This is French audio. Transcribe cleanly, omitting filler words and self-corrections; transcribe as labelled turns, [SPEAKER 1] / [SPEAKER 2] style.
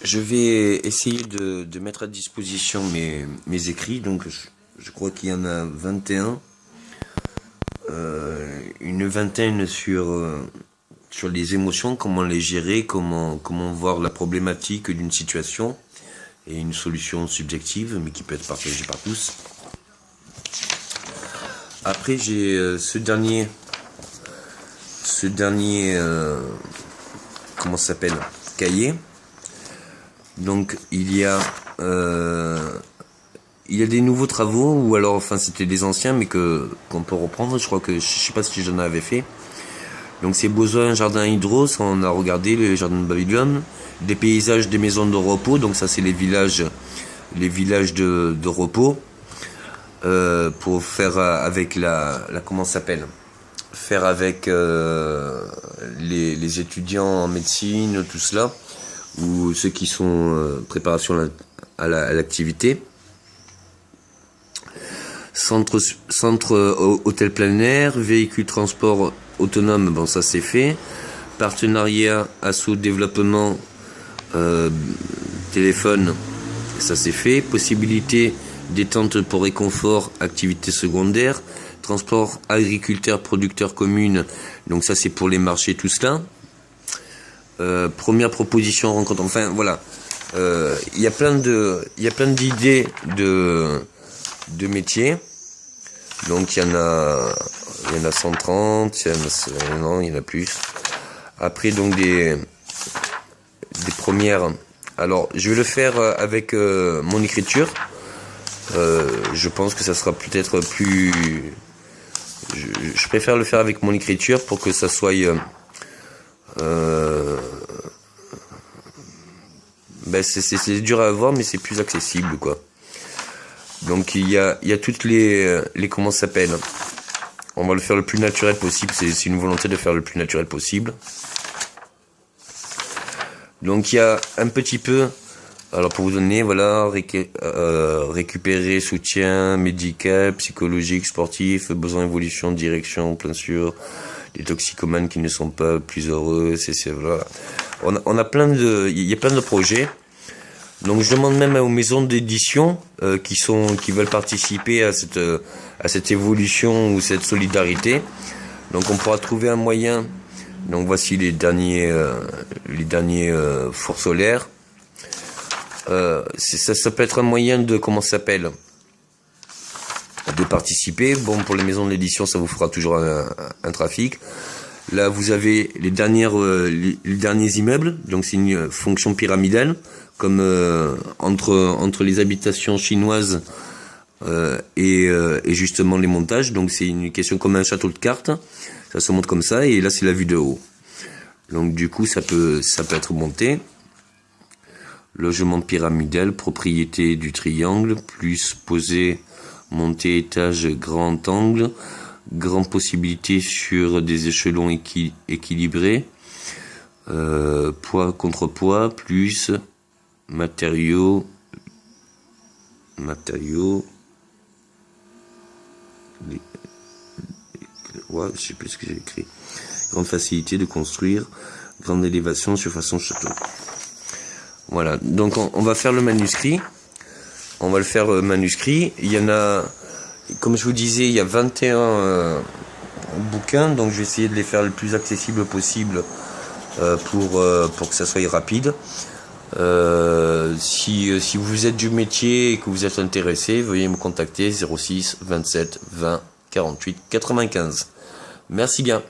[SPEAKER 1] je vais essayer de mettre à disposition mes écrits. Donc, je crois qu'il y en a 21. Une vingtaine sur les émotions, comment les gérer, comment voir la problématique d'une situation et une solution subjective, mais qui peut être partagée par tous. Après, j'ai ce dernier, comment ça s'appelle, cahier. Donc il y a des nouveaux travaux, ou alors enfin c'était des anciens, mais qu'on peut reprendre. Je crois que je sais pas si j'en avais fait. Donc c'est Besoin Jardin Hydro, ça on a regardé le jardin de Babylone, des paysages des maisons de repos. Donc ça c'est les villages de repos, pour faire avec la comment ça s'appelle, faire avec les étudiants en médecine, tout cela, ou ceux qui sont préparation à l'activité. Centre hôtel plein air, véhicule transport autonome, bon ça c'est fait. Partenariat assaut développement téléphone, ça c'est fait. Possibilité détente pour réconfort, activité secondaire. Transport agriculteur producteur commune, donc ça c'est pour les marchés, tout cela. Première proposition rencontre, enfin voilà, il y a plein d'idées de métiers. Donc il y en a 130, non, il y en a plus. Après donc des premières. Alors je vais le faire avec mon écriture. Je pense que ça sera peut-être plus. Je préfère le faire avec mon écriture pour que ça soit. C'est dur à avoir, mais c'est plus accessible, quoi. Donc il y a toutes les comment ça s'appelle. On va le faire le plus naturel possible. C'est une volonté de faire le plus naturel possible. Donc il y a un petit peu. Alors pour vous donner, voilà, récupérer soutien médical, psychologique, sportif, besoin d'évolution, direction, bien sûr, des toxicomanes qui ne sont pas plus heureux, voilà. On a il y a plein de projets. Donc je demande même aux maisons d'édition qui veulent participer à cette évolution ou cette solidarité. Donc on pourra trouver un moyen. Donc voici les derniers fours solaires. Ça peut être un moyen de comment ça s'appelle, de participer. Bon, pour les maisons d'édition, ça vous fera toujours un trafic. Là, vous avez les derniers immeubles. Donc c'est une fonction pyramidale, comme entre les habitations chinoises et justement les montages. Donc c'est une question comme un château de cartes. Ça se monte comme ça, et là c'est la vue de haut. Donc du coup ça peut être monté. Logement pyramidal, propriété du triangle, plus posé, montée, étage, grand angle, grande possibilité sur des échelons équilibrés, poids contre poids, plus matériaux, ouais, je sais plus ce que j'ai écrit. Grande facilité de construire, grande élévation sur façon château. Voilà, donc on va faire le manuscrit. On va le faire manuscrit. Il y en a, comme je vous disais, il y a 21 bouquins, donc je vais essayer de les faire le plus accessible possible pour que ça soit rapide. Si vous êtes du métier et que vous êtes intéressé, veuillez me contacter 06 27 20 48 95. Merci bien.